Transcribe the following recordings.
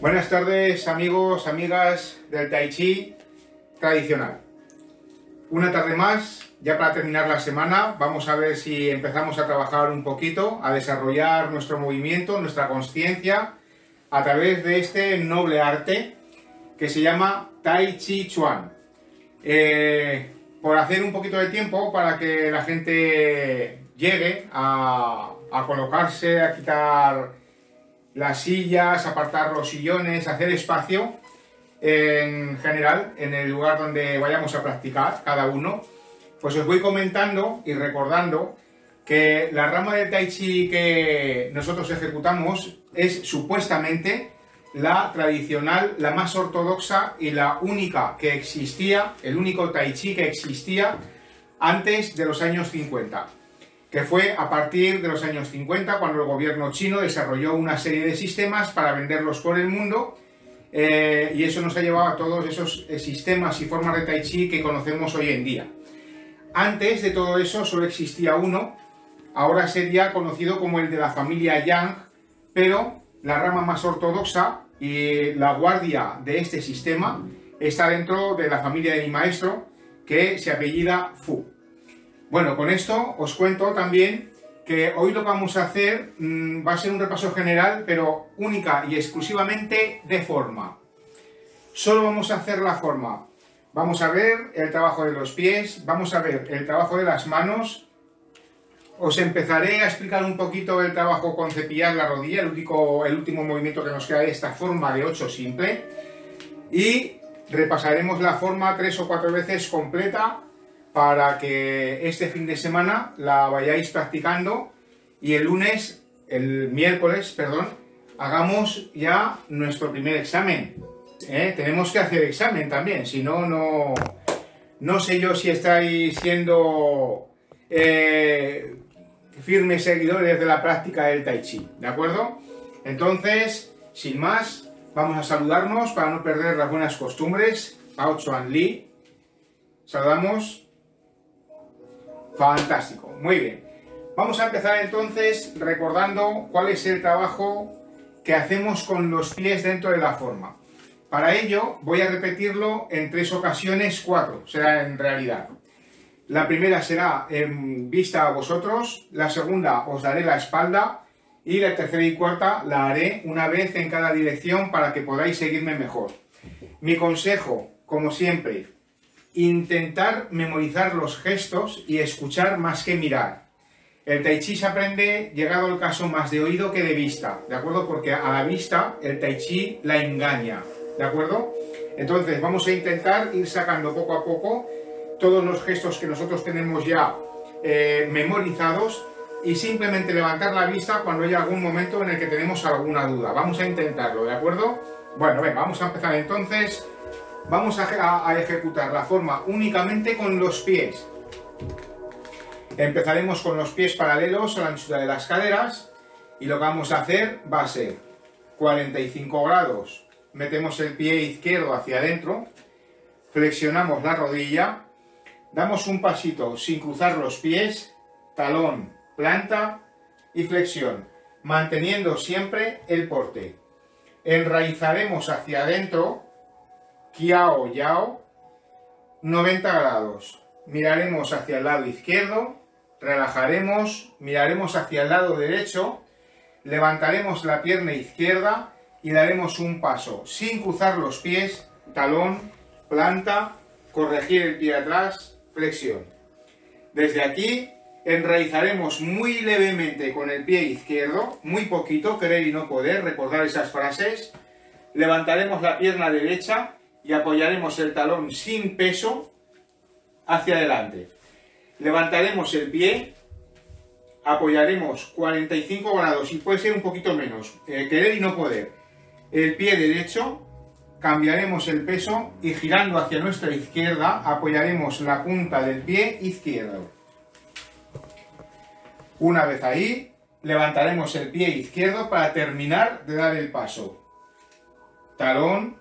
Buenas tardes, amigos, amigas del Tai Chi tradicional. Una tarde más, ya para terminar la semana, vamos a ver si empezamos a trabajar un poquito, a desarrollar nuestro movimiento, nuestra consciencia, a través de este noble arte que se llama Tai Chi Chuan. Por hacer un poquito de tiempo para que la gente llegue a colocarse, a quitar las sillas, apartar los sillones, hacer espacio en general en el lugar donde vayamos a practicar cada uno, pues os voy comentando y recordando que la rama de Tai Chi que nosotros ejecutamos es supuestamente la tradicional, la más ortodoxa y la única que existía, el único Tai Chi que existía antes de los años 50. Que fue a partir de los años 50 cuando el gobierno chino desarrolló una serie de sistemas para venderlos por el mundo y eso nos ha llevado a todos esos sistemas y formas de Tai Chi que conocemos hoy en día. Antes de todo eso solo existía uno, ahora sería conocido como el de la familia Yang, pero la rama más ortodoxa y la guardia de este sistema está dentro de la familia de mi maestro, que se apellida Fu. Bueno, con esto os cuento también que hoy lo que vamos a hacer va a ser un repaso general, pero única y exclusivamente de forma. Solo vamos a hacer la forma. Vamos a ver el trabajo de los pies, vamos a ver el trabajo de las manos. Os empezaré a explicar un poquito el trabajo con cepillar la rodilla, el último movimiento que nos queda de esta forma de 8 simple. Y repasaremos la forma 3 o 4 veces completa, para que este fin de semana la vayáis practicando y el miércoles, hagamos ya nuestro primer examen. Tenemos que hacer examen también, si no, no sé yo si estáis siendo firmes seguidores de la práctica del Tai Chi, ¿de acuerdo? Entonces, sin más, vamos a saludarnos para no perder las buenas costumbres. Pao Chuan Li. Saludamos. Fantástico, muy bien. Vamos a empezar entonces recordando cuál es el trabajo que hacemos con los pies dentro de la forma. Para ello voy a repetirlo en 3 ocasiones, 4 será en realidad. La primera será en vista a vosotros, la segunda os daré la espalda y la tercera y cuarta la haré una vez en cada dirección para que podáis seguirme mejor. Mi consejo, como siempre, intentar memorizar los gestos y escuchar más que mirar. El Tai Chi se aprende, llegado el caso, más de oído que de vista, ¿de acuerdo? Porque a la vista el Tai Chi la engaña, ¿de acuerdo? Entonces vamos a intentar ir sacando poco a poco todos los gestos que nosotros tenemos ya memorizados y simplemente levantar la vista cuando haya algún momento en el que tenemos alguna duda. Vamos a intentarlo, ¿de acuerdo? Bueno, venga, vamos a empezar entonces. Vamos a ejecutar la forma únicamente con los pies. Empezaremos con los pies paralelos a la anchura de las caderas y lo que vamos a hacer va a ser 45 grados. Metemos el pie izquierdo hacia adentro, flexionamos la rodilla, damos un pasito sin cruzar los pies, talón, planta y flexión, manteniendo siempre el porte. Enraizaremos hacia adentro, Kiao Yao, 90 grados. Miraremos hacia el lado izquierdo, relajaremos, miraremos hacia el lado derecho, levantaremos la pierna izquierda y daremos un paso sin cruzar los pies, talón, planta, corregir el pie atrás, flexión. Desde aquí enraizaremos muy levemente con el pie izquierdo, muy poquito, querer y no poder, recordar esas frases. Levantaremos la pierna derecha y apoyaremos el talón sin peso hacia adelante. Levantaremos el pie, apoyaremos 45 grados y puede ser un poquito menos, querer y no poder. El pie derecho, cambiaremos el peso y girando hacia nuestra izquierda apoyaremos la punta del pie izquierdo. Una vez ahí, levantaremos el pie izquierdo para terminar de dar el paso. Talón,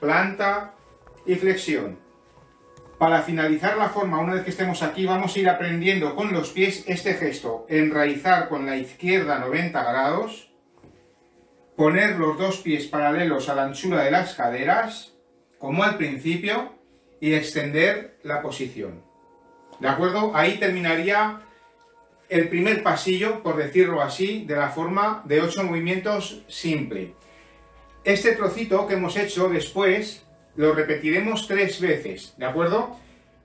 planta y flexión. Para finalizar la forma, una vez que estemos aquí, vamos a ir aprendiendo con los pies este gesto. Enraizar con la izquierda 90 grados. Poner los dos pies paralelos a la anchura de las caderas, como al principio, y extender la posición. ¿De acuerdo? Ahí terminaría el primer pasillo, por decirlo así, de la forma de 8 movimientos simple. Este trocito que hemos hecho después lo repetiremos 3 veces, ¿de acuerdo?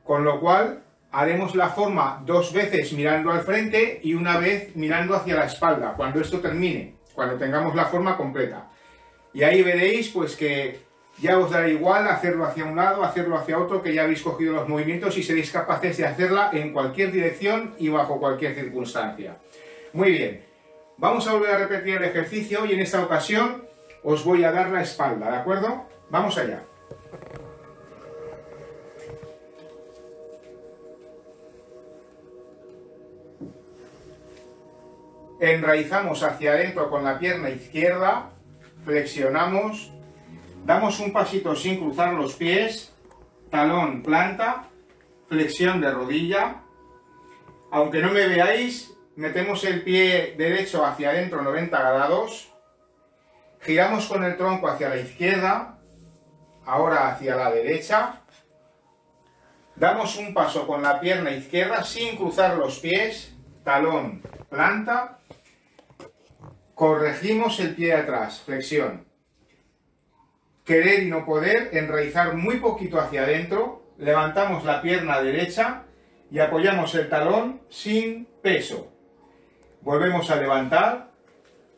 Con lo cual haremos la forma 2 veces mirando al frente y una vez mirando hacia la espalda, cuando esto termine, cuando tengamos la forma completa. Y ahí veréis pues que ya os dará igual hacerlo hacia un lado, hacerlo hacia otro, que ya habéis cogido los movimientos y seréis capaces de hacerla en cualquier dirección y bajo cualquier circunstancia. Muy bien, vamos a volver a repetir el ejercicio y en esta ocasión os voy a dar la espalda, ¿de acuerdo? Vamos allá. Enraizamos hacia adentro con la pierna izquierda, flexionamos, damos un pasito sin cruzar los pies, talón, planta, flexión de rodilla. Aunque no me veáis, metemos el pie derecho hacia adentro 90 grados, giramos con el tronco hacia la izquierda, ahora hacia la derecha, damos un paso con la pierna izquierda sin cruzar los pies, talón, planta, corregimos el pie de atrás, flexión. Querer y no poder, enraizar muy poquito hacia adentro, levantamos la pierna derecha y apoyamos el talón sin peso. Volvemos a levantar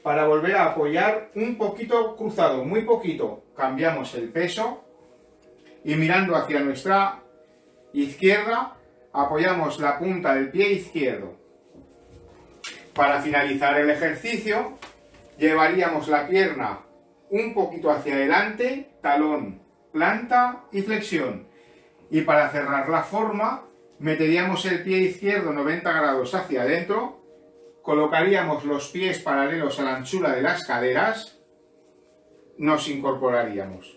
para volver a apoyar un poquito cruzado, muy poquito. Cambiamos el peso y mirando hacia nuestra izquierda apoyamos la punta del pie izquierdo. Para finalizar el ejercicio, llevaríamos la pierna un poquito hacia adelante, talón, planta y flexión. Y para cerrar la forma, meteríamos el pie izquierdo 90 grados hacia adentro, colocaríamos los pies paralelos a la anchura de las caderas, nos incorporaríamos.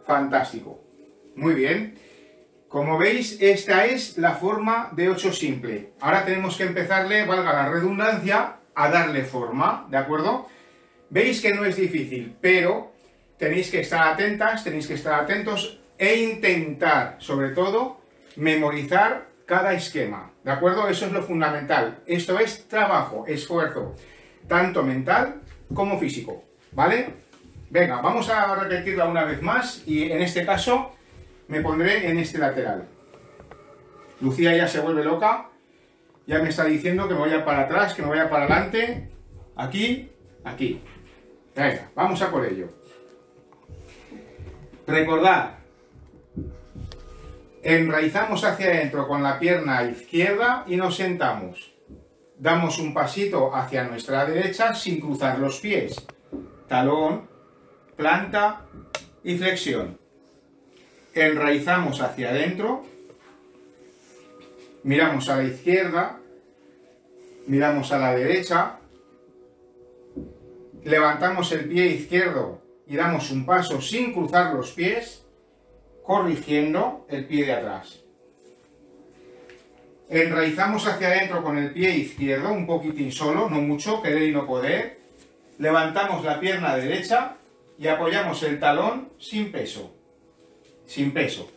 Fantástico. Muy bien. Como veis, esta es la forma de 8 simple. Ahora tenemos que empezarle, valga la redundancia, a darle forma, ¿de acuerdo? Veis que no es difícil, pero tenéis que estar atentas, tenéis que estar atentos e intentar, sobre todo, memorizar cada esquema, ¿de acuerdo? Eso es lo fundamental. Esto es trabajo, esfuerzo, tanto mental como físico, ¿vale? Venga, vamos a repetirla una vez más y en este caso me pondré en este lateral. Lucía ya se vuelve loca, ya me está diciendo que me vaya para atrás, que me vaya para adelante, aquí, aquí. Venga, vamos a por ello. Recordad, enraizamos hacia adentro con la pierna izquierda y nos sentamos. Damos un pasito hacia nuestra derecha sin cruzar los pies. Talón, planta y flexión. Enraizamos hacia adentro, miramos a la izquierda, miramos a la derecha, levantamos el pie izquierdo y damos un paso sin cruzar los pies, corrigiendo el pie de atrás. Enraizamos hacia adentro con el pie izquierdo, un poquitín solo, no mucho, querer y no poder. Levantamos la pierna derecha y apoyamos el talón sin peso. Sin peso.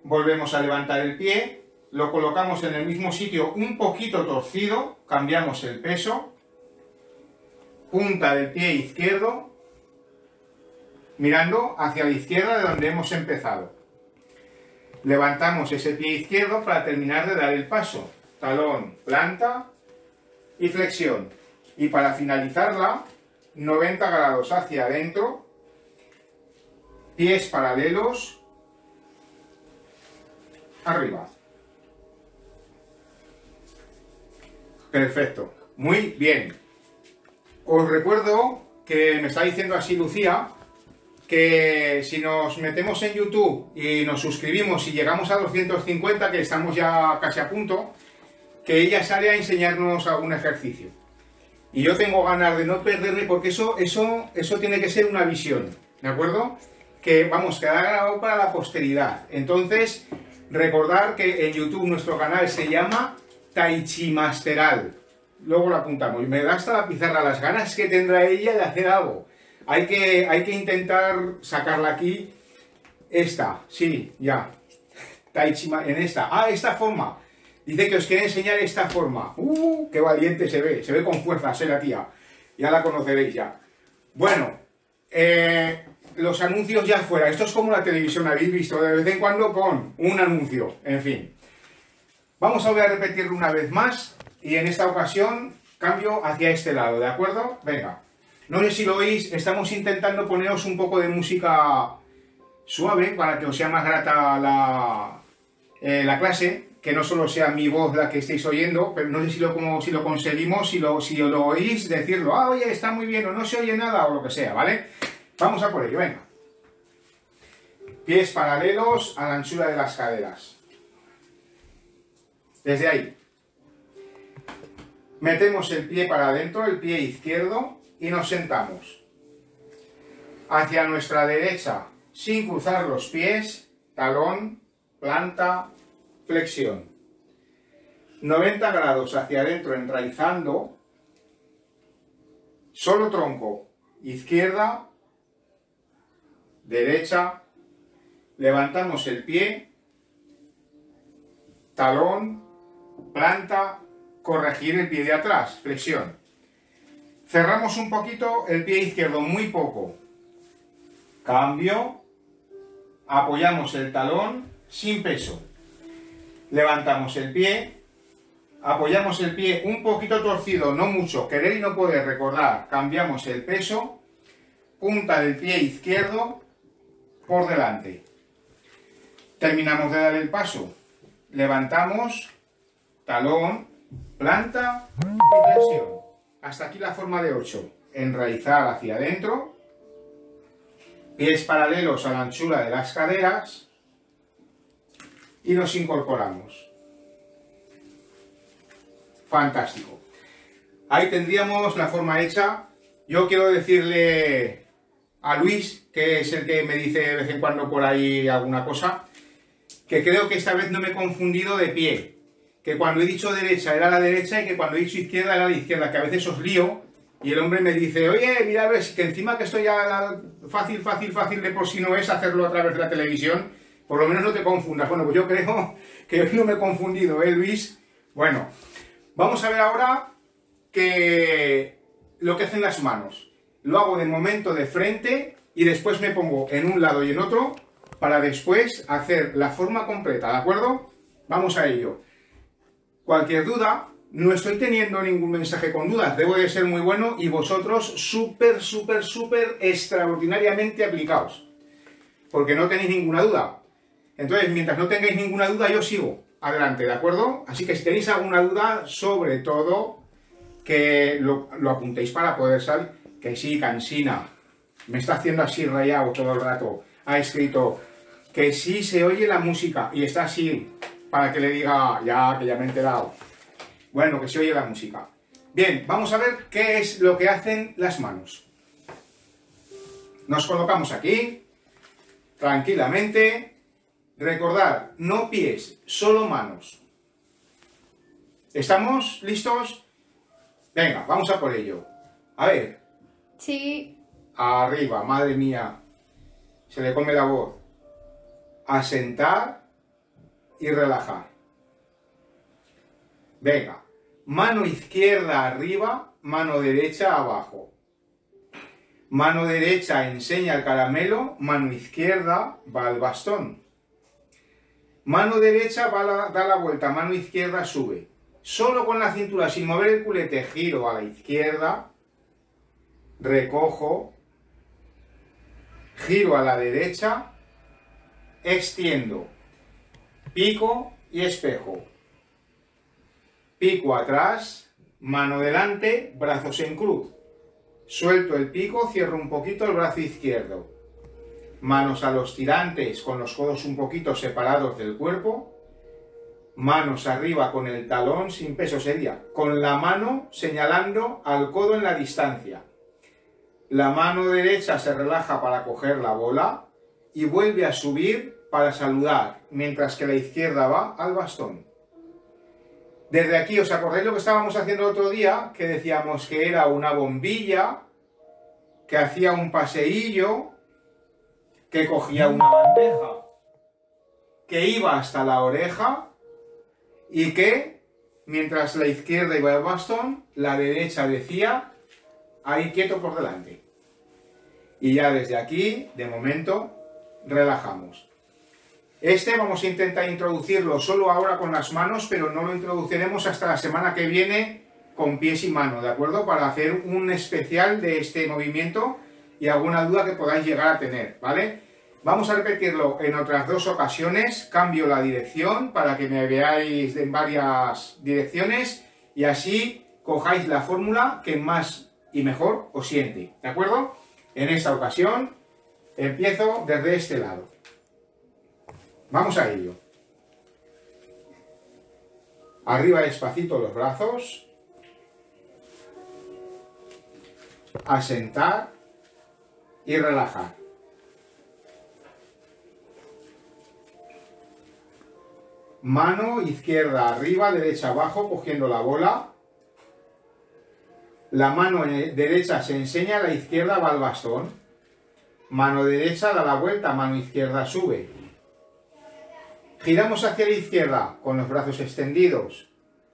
Volvemos a levantar el pie, lo colocamos en el mismo sitio un poquito torcido, cambiamos el peso, punta del pie izquierdo, mirando hacia la izquierda de donde hemos empezado. Levantamos ese pie izquierdo para terminar de dar el paso, talón, planta y flexión. Y para finalizarla, 90 grados hacia adentro, pies paralelos, arriba. Perfecto, muy bien. Os recuerdo que me está diciendo así Lucía, que si nos metemos en YouTube y nos suscribimos y llegamos a 250, que estamos ya casi a punto, que ella sale a enseñarnos algún ejercicio. Y yo tengo ganas de no perderme, porque eso tiene que ser una visión, ¿de acuerdo? Que vamos, queda grabado para la posteridad. Entonces, recordar que en YouTube nuestro canal se llama Tai Chi Masteral. Luego lo apuntamos. Y me da hasta la pizarra las ganas que tendrá ella de hacer algo. Hay que intentar sacarla aquí. Esta, sí, ya. Tai Chi, en esta. Ah, esta forma. Dice que os quiere enseñar esta forma. ¡Qué valiente se ve! Se ve con fuerza, la tía. Ya la conoceréis ya. Bueno, los anuncios ya fuera. Esto es como la televisión, habéis visto. De vez en cuando con un anuncio. En fin. Vamos a repetirlo una vez más. Y en esta ocasión cambio hacia este lado, ¿de acuerdo? Venga. No sé si lo oís, estamos intentando poneros un poco de música suave para que os sea más grata la clase, que no solo sea mi voz la que estéis oyendo, pero no sé si lo conseguimos, si lo oís, decirlo, ah, oye, está muy bien, o no se oye nada, o lo que sea, ¿vale? Vamos a por ello, venga. Pies paralelos a la anchura de las caderas. Desde ahí. Metemos el pie para adentro, el pie izquierdo, y nos sentamos. Hacia nuestra derecha, sin cruzar los pies, talón, planta, flexión. 90 grados hacia adentro, enraizando. Solo tronco, izquierda, derecha. Levantamos el pie, talón, planta, corregir el pie de atrás, flexión. Cerramos un poquito el pie izquierdo, muy poco. Cambio. Apoyamos el talón sin peso. Levantamos el pie. Apoyamos el pie un poquito torcido, no mucho. Querer y no poder, recordar. Cambiamos el peso. Punta del pie izquierdo por delante. Terminamos de dar el paso. Levantamos. Talón. Planta y flexión. Hasta aquí la forma de 8. Enraizar hacia adentro. Pies paralelos a la anchura de las caderas. Y nos incorporamos. Fantástico. Ahí tendríamos la forma hecha. Yo quiero decirle a Luis, que es el que me dice de vez en cuando por ahí alguna cosa, que creo que esta vez no me he confundido de pie. Que cuando he dicho derecha era la derecha y que cuando he dicho izquierda era la izquierda, que a veces os lío y el hombre me dice, oye, mira, ves que encima que esto ya fácil de por sí no es hacerlo a través de la televisión, por lo menos no te confundas. Bueno, pues yo creo que hoy no me he confundido, ¿eh, Luis? Bueno, vamos a ver ahora lo que hacen las manos. Lo hago de momento de frente y después me pongo en un lado y en otro para después hacer la forma completa, ¿de acuerdo? Vamos a ello. Cualquier duda, no estoy teniendo ningún mensaje con dudas, debo de ser muy bueno y vosotros súper extraordinariamente aplicados, porque no tenéis ninguna duda. Entonces, mientras no tengáis ninguna duda, yo sigo adelante, ¿de acuerdo? Así que si tenéis alguna duda, sobre todo, que lo apuntéis para poder salir. Que sí, cansina, me está haciendo así rayado todo el rato, ha escrito que sí se oye la música y está así, para que le diga, ya, que ya me he enterado. Bueno, que se oye la música. Bien, vamos a ver qué es lo que hacen las manos. Nos colocamos aquí, tranquilamente. Recordad, no pies, solo manos. ¿Estamos listos? Venga, vamos a por ello. A ver. Sí. Arriba, madre mía. Se le come la voz. Asentar y relajar. Venga, mano izquierda arriba, mano derecha abajo. Mano derecha enseña el caramelo, mano izquierda va al bastón. Mano derecha da la vuelta, mano izquierda sube. Solo con la cintura, sin mover el culete, giro a la izquierda, recojo, giro a la derecha, extiendo. Pico y espejo. Pico atrás, mano delante, brazos en cruz. Suelto el pico, cierro un poquito el brazo izquierdo. manos a los tirantes con los codos un poquito separados del cuerpo, manos arriba con el talón sin peso, sería con la mano señalando al codo en la distancia. La mano derecha se relaja para coger la bola y vuelve a subir para saludar, mientras que la izquierda va al bastón. Desde aquí, ¿os acordáis lo que estábamos haciendo el otro día? Que decíamos que era una bombilla, que hacía un paseillo, que cogía una bandeja, que iba hasta la oreja y que, mientras la izquierda iba al bastón, la derecha decía, ahí quieto por delante. Y ya desde aquí, de momento, relajamos. Vamos a intentar introducirlo solo ahora con las manos, pero no lo introduciremos hasta la semana que viene con pies y manos, ¿de acuerdo? Para hacer un especial de este movimiento y alguna duda que podáis llegar a tener, ¿vale? Vamos a repetirlo en otras 2 ocasiones, cambio la dirección para que me veáis en varias direcciones y así cojáis la fórmula que más y mejor os siente, ¿de acuerdo? En esta ocasión empiezo desde este lado. Vamos a ello. Arriba despacito los brazos. Asentar y relajar. Mano izquierda arriba, derecha abajo, cogiendo la bola. La mano derecha se enseña, la izquierda va al bastón. Mano derecha da la vuelta, mano izquierda sube. Giramos hacia la izquierda con los brazos extendidos.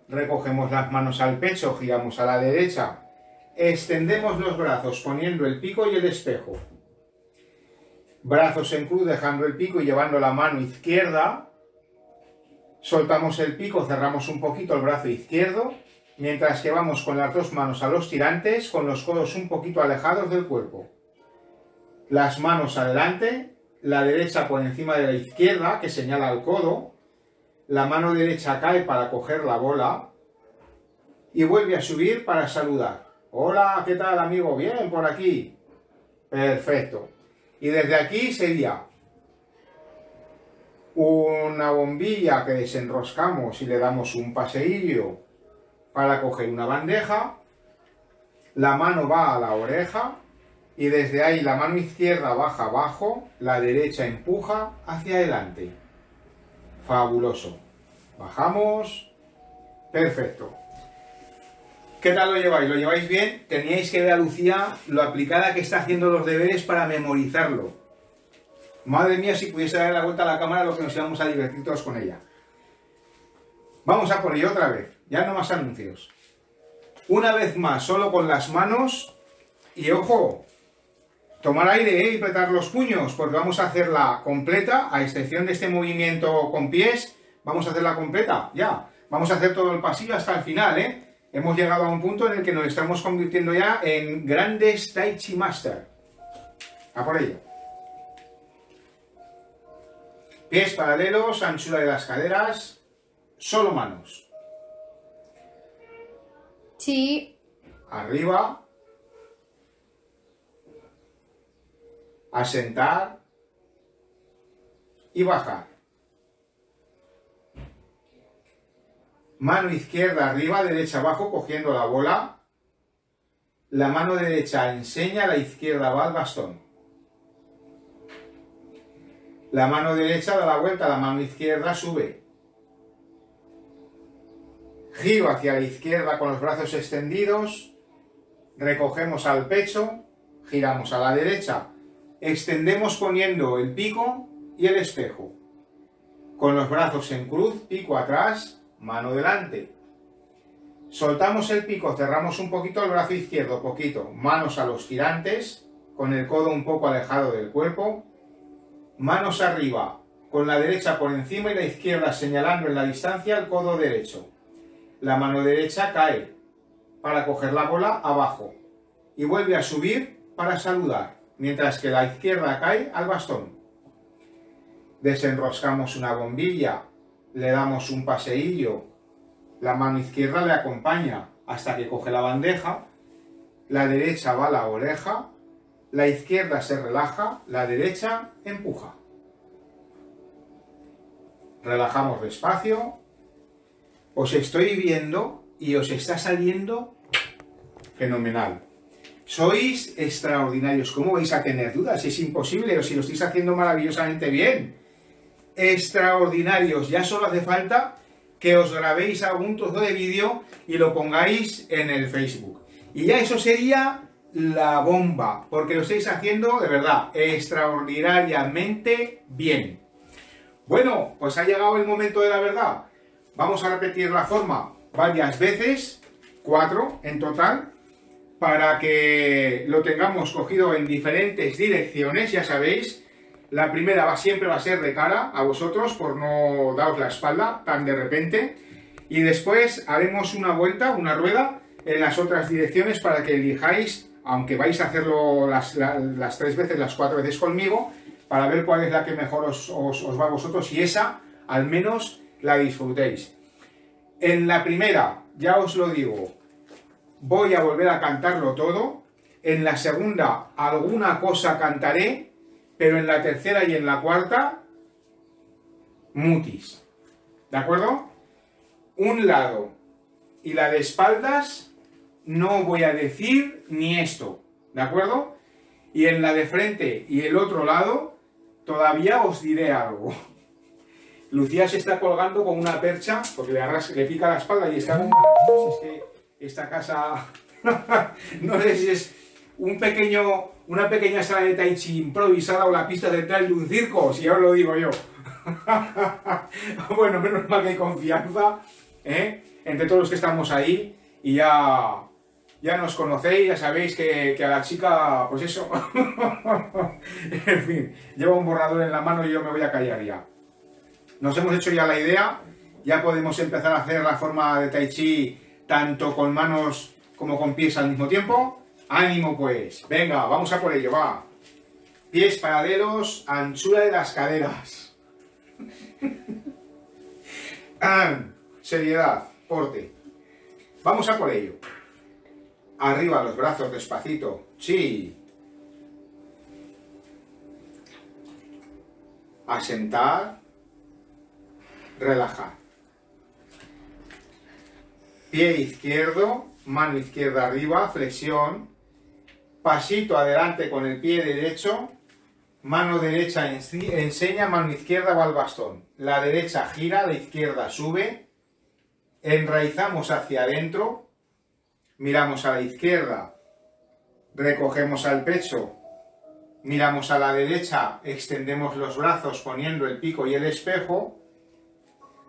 Recogemos las manos al pecho, giramos a la derecha. Extendemos los brazos poniendo el pico y el espejo. Brazos en cruz dejando el pico y llevando la mano izquierda. Soltamos el pico, cerramos un poquito el brazo izquierdo, mientras que vamos con las 2 manos a los tirantes, con los codos un poquito alejados del cuerpo. Las manos adelante. La derecha por encima de la izquierda, que señala el codo. La mano derecha cae para coger la bola. Y vuelve a subir para saludar. Hola, ¿qué tal, amigo? Bien, por aquí. Perfecto. Y desde aquí sería una bombilla que desenroscamos y le damos un paseillo para coger una bandeja. La mano va a la oreja. Y desde ahí la mano izquierda baja abajo, la derecha empuja hacia adelante. Fabuloso. Bajamos. Perfecto. ¿Qué tal lo lleváis? ¿Lo lleváis bien? Teníais que ver a Lucía lo aplicada que está haciendo los deberes para memorizarlo. Madre mía, si pudiese dar la vuelta a la cámara, lo que nos íbamos a divertir todos con ella. Vamos a por ello otra vez. Ya no más anuncios. Una vez más, solo con las manos. Y ojo, tomar aire y apretar los puños, porque vamos a hacerla completa, a excepción de este movimiento con pies, vamos a hacerla completa, ya. Vamos a hacer todo el pasillo hasta el final, ¿eh? Hemos llegado a un punto en el que nos estamos convirtiendo ya en grandes Tai Chi Master. A por ello. Pies paralelos, anchura de las caderas, solo manos. Sí. Arriba. Asentar y bajar. Mano izquierda arriba, derecha abajo, cogiendo la bola. La mano derecha enseña, la izquierda va al bastón. La mano derecha da la vuelta, la mano izquierda sube. Giro hacia la izquierda con los brazos extendidos. Recogemos al pecho, giramos a la derecha. Extendemos poniendo el pico y el espejo. Con los brazos en cruz, pico atrás, mano delante. Soltamos el pico, cerramos un poquito el brazo izquierdo, poquito. Manos a los tirantes, con el codo un poco alejado del cuerpo. Manos arriba, con la derecha por encima y la izquierda señalando en la distancia el codo derecho. La mano derecha cae para coger la bola abajo. Y vuelve a subir para saludar, mientras que la izquierda cae al bastón. Desenroscamos una bombilla, le damos un paseillo, la mano izquierda le acompaña hasta que coge la bandeja, la derecha va a la oreja, la izquierda se relaja, la derecha empuja. Relajamos despacio. Os estoy viendo y os está saliendo fenomenal. Sois extraordinarios. ¿Cómo vais a tener dudas? Es imposible, o si lo estáis haciendo maravillosamente bien. Extraordinarios. Ya solo hace falta que os grabéis algún trozo de vídeo y lo pongáis en el Facebook. Y ya eso sería la bomba, porque lo estáis haciendo de verdad extraordinariamente bien. Bueno, pues ha llegado el momento de la verdad. Vamos a repetir la forma varias veces, 4 en total, para que lo tengamos cogido en diferentes direcciones, ya sabéis. La primera siempre va a ser de cara a vosotros, por no daros la espalda tan de repente. Y después haremos una vuelta, una rueda, en las otras direcciones para que elijáis, aunque vais a hacerlo las 3 veces, las 4 veces conmigo, para ver cuál es la que mejor os va a vosotros y esa, al menos, la disfrutéis. En la primera, ya os lo digo, voy a volver a cantarlo todo. En la segunda, alguna cosa cantaré, pero en la tercera y en la cuarta, mutis. ¿De acuerdo? Un lado y la de espaldas, no voy a decir ni esto. ¿De acuerdo? Y en la de frente y el otro lado, todavía os diré algo. Lucía se está colgando con una percha, porque le pica la espalda y está con... No sé si es que esta casa... no sé si es una pequeña sala de tai chi improvisada o la pista central de un circo, si ya os lo digo yo. Bueno, menos mal que hay confianza, entre todos los que estamos ahí, y ya nos conocéis, ya sabéis que a la chica, pues eso. En fin, lleva un borrador en la mano y yo me voy a callar ya. Nos hemos hecho ya la idea, ya podemos empezar a hacer la forma de tai chi tanto con manos como con pies al mismo tiempo. ¡Ánimo pues! Venga, vamos a por ello, va. Pies paralelos, anchura de las caderas. Seriedad, porte. Vamos a por ello. Arriba los brazos despacito. Sí. Asentar. Relajar. Pie izquierdo, mano izquierda arriba, flexión. Pasito adelante con el pie derecho. Mano derecha enseña, mano izquierda va al bastón. La derecha gira, la izquierda sube. Enraizamos hacia adentro. Miramos a la izquierda. Recogemos al pecho. Miramos a la derecha, extendemos los brazos poniendo el pico y el espejo.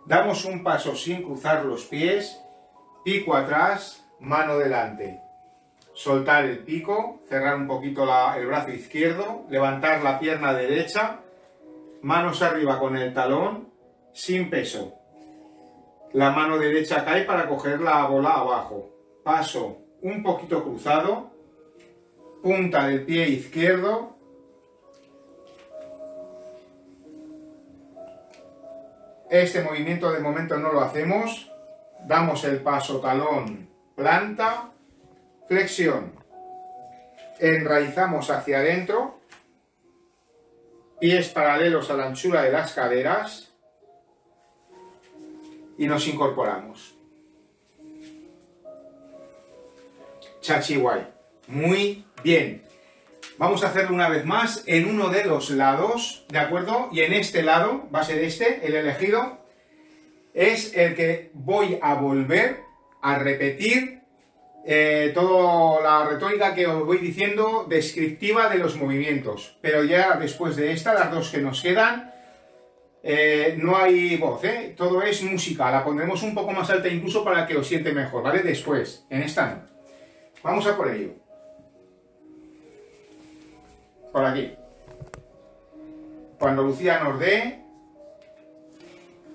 Damos un paso sin cruzar los pies. Pico atrás, mano delante. Soltar el pico, cerrar un poquito el brazo izquierdo, levantar la pierna derecha, manos arriba con el talón, sin peso. La mano derecha cae para coger la bola abajo. Paso un poquito cruzado, punta del pie izquierdo, este movimiento de momento no lo hacemos, damos el paso talón, planta, flexión, enraizamos hacia adentro, pies paralelos a la anchura de las caderas y nos incorporamos. Chachihuay. Muy bien. Vamos a hacerlo una vez más en uno de los lados, ¿de acuerdo? Y en este lado, va a ser este, el elegido, es el que voy a volver a repetir toda la retórica que os voy diciendo descriptiva de los movimientos. Pero ya después de esta, las dos que nos quedan, no hay voz, todo es música. La pondremos un poco más alta incluso para que os siente mejor, ¿vale? Después, en esta no. Vamos a por ello. Por aquí. Cuando Lucía nos dé...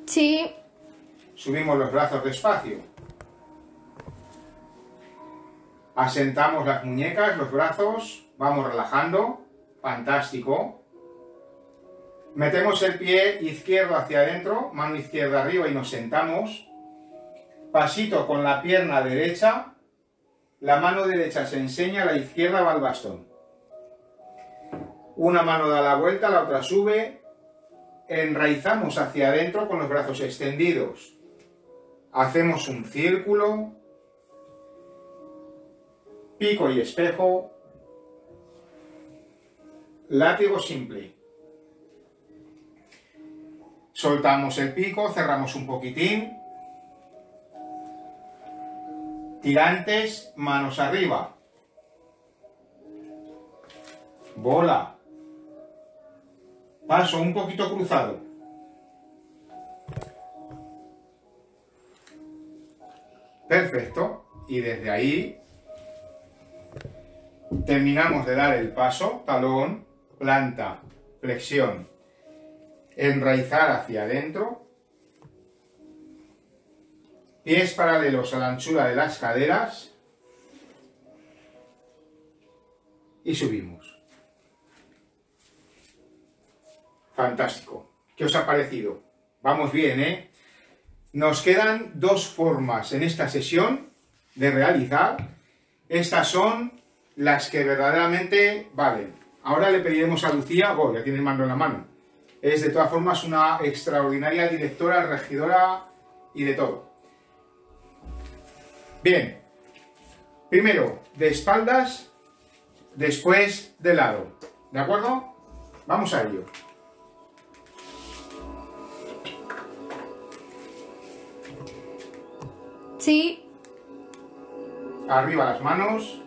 Sí. Subimos los brazos despacio. Asentamos las muñecas, los brazos. Vamos relajando. Fantástico. Metemos el pie izquierdo hacia adentro, mano izquierda arriba y nos sentamos. Pasito con la pierna derecha. La mano derecha se enseña, la izquierda va al bastón. Una mano da la vuelta, la otra sube. Enraizamos hacia adentro con los brazos extendidos. Hacemos un círculo. Pico y espejo. Látigo simple. Soltamos el pico, cerramos un poquitín. Tirantes, manos arriba. Bola. Paso un poquito cruzado. Perfecto. Y desde ahí terminamos de dar el paso, talón, planta, flexión, enraizar hacia adentro, pies paralelos a la anchura de las caderas y subimos. Fantástico. ¿Qué os ha parecido? Vamos bien, ¿eh? Nos quedan dos formas en esta sesión de realizar. Estas son las que verdaderamente valen. Ahora le pediremos a Lucía, ya tiene el mando en la mano. Es de todas formas una extraordinaria directora, regidora y de todo. Bien. Primero de espaldas, después de lado. ¿De acuerdo? Vamos a ello. Sí. Arriba las manos.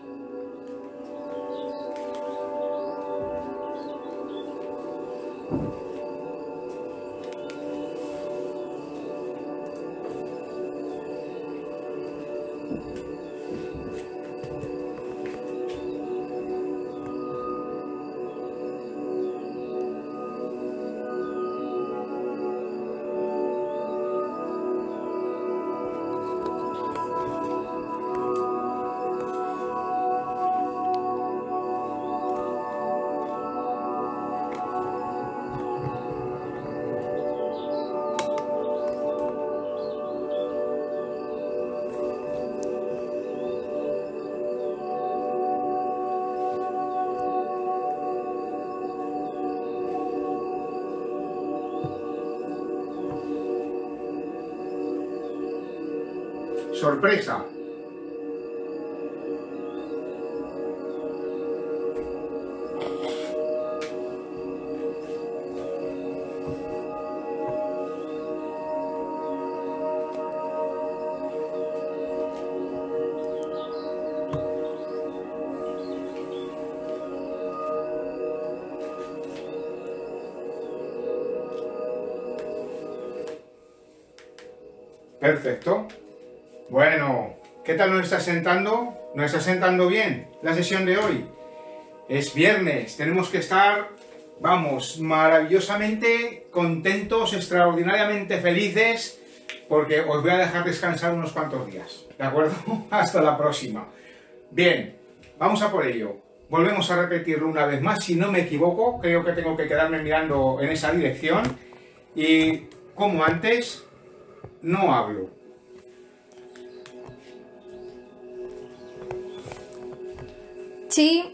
Sorpresa. Perfecto. Bueno, ¿qué tal nos está sentando? ¿Nos está sentando bien la sesión de hoy? Es viernes, tenemos que estar, vamos, maravillosamente contentos, extraordinariamente felices, porque os voy a dejar descansar unos cuantos días, ¿de acuerdo? Hasta la próxima. Bien, vamos a por ello. Volvemos a repetirlo una vez más, si no me equivoco, creo que tengo que quedarme mirando en esa dirección, y como antes, no hablo. Sí.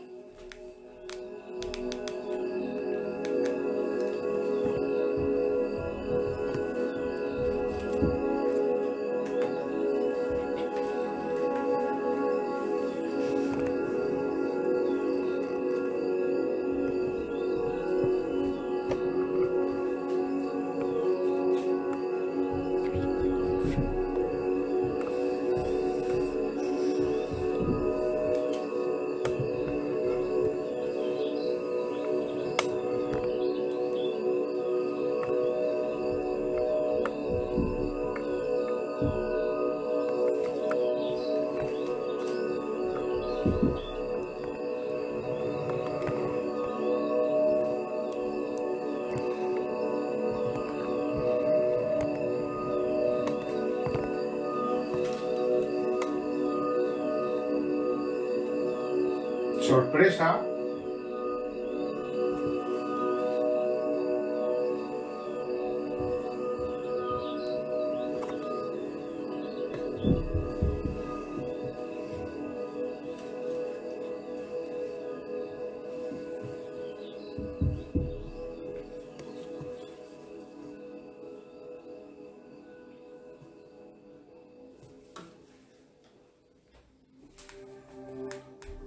Sorpresa.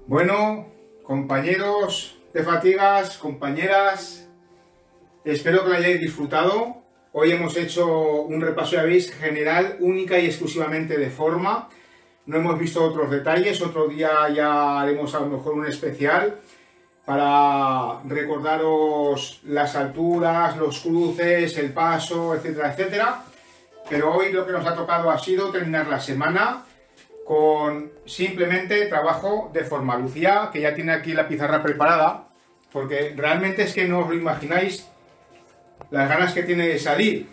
Bueno, compañeros de fatigas, compañeras, espero que lo hayáis disfrutado. Hoy hemos hecho un repaso, ya veis, general, única y exclusivamente de forma. No hemos visto otros detalles, otro día ya haremos a lo mejor un especial para recordaros las alturas, los cruces, el paso, etcétera, etcétera. Pero hoy lo que nos ha tocado ha sido terminar la semana con simplemente trabajo de forma. Lucía, que ya tiene aquí la pizarra preparada, porque realmente es que no os lo imagináis las ganas que tiene de salir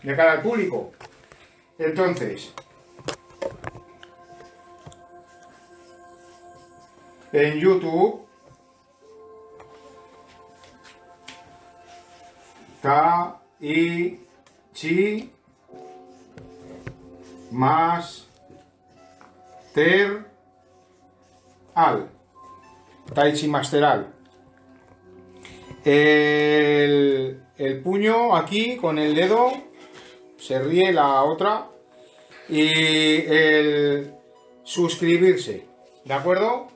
de cara al público. Entonces, en YouTube, Tai Chi Masteral. Tai Chi Masteral. El puño aquí con el dedo, se ríe la otra, y el suscribirse, ¿de acuerdo?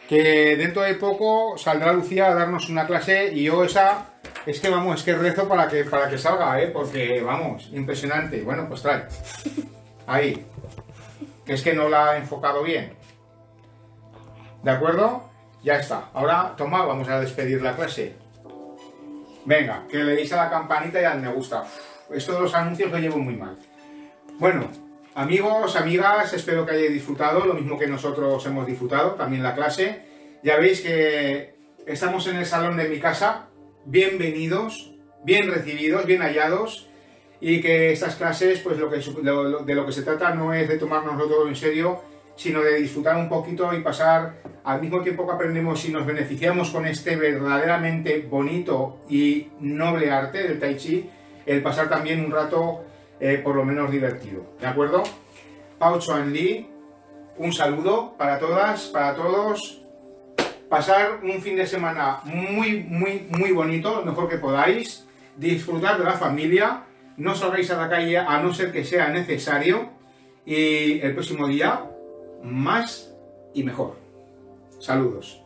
Que dentro de poco saldrá Lucía a darnos una clase y yo esa, es que vamos, es que rezo para que salga, porque vamos, impresionante. Bueno, pues trae, ahí, que es que no la ha enfocado bien, ¿de acuerdo? Ya está, ahora toma, vamos a despedir la clase. Venga, que le deis a la campanita y al me gusta. Esto de los anuncios lo llevo muy mal. Bueno, amigos, amigas, espero que hayáis disfrutado, lo mismo que nosotros hemos disfrutado, también la clase. Ya veis que estamos en el salón de mi casa, bienvenidos, bien recibidos, bien hallados, y que estas clases, pues de lo que se trata no es de tomárnoslo todo en serio, sino de disfrutar un poquito y pasar, al mismo tiempo que aprendemos y nos beneficiamos con este verdaderamente bonito y noble arte del Tai Chi, el pasar también un rato por lo menos divertido, ¿de acuerdo? Pao Chuan Li, un saludo para todas, para todos, pasar un fin de semana muy bonito, lo mejor que podáis, disfrutar de la familia, no salgáis a la calle a no ser que sea necesario, y el próximo día más y mejor. Saludos.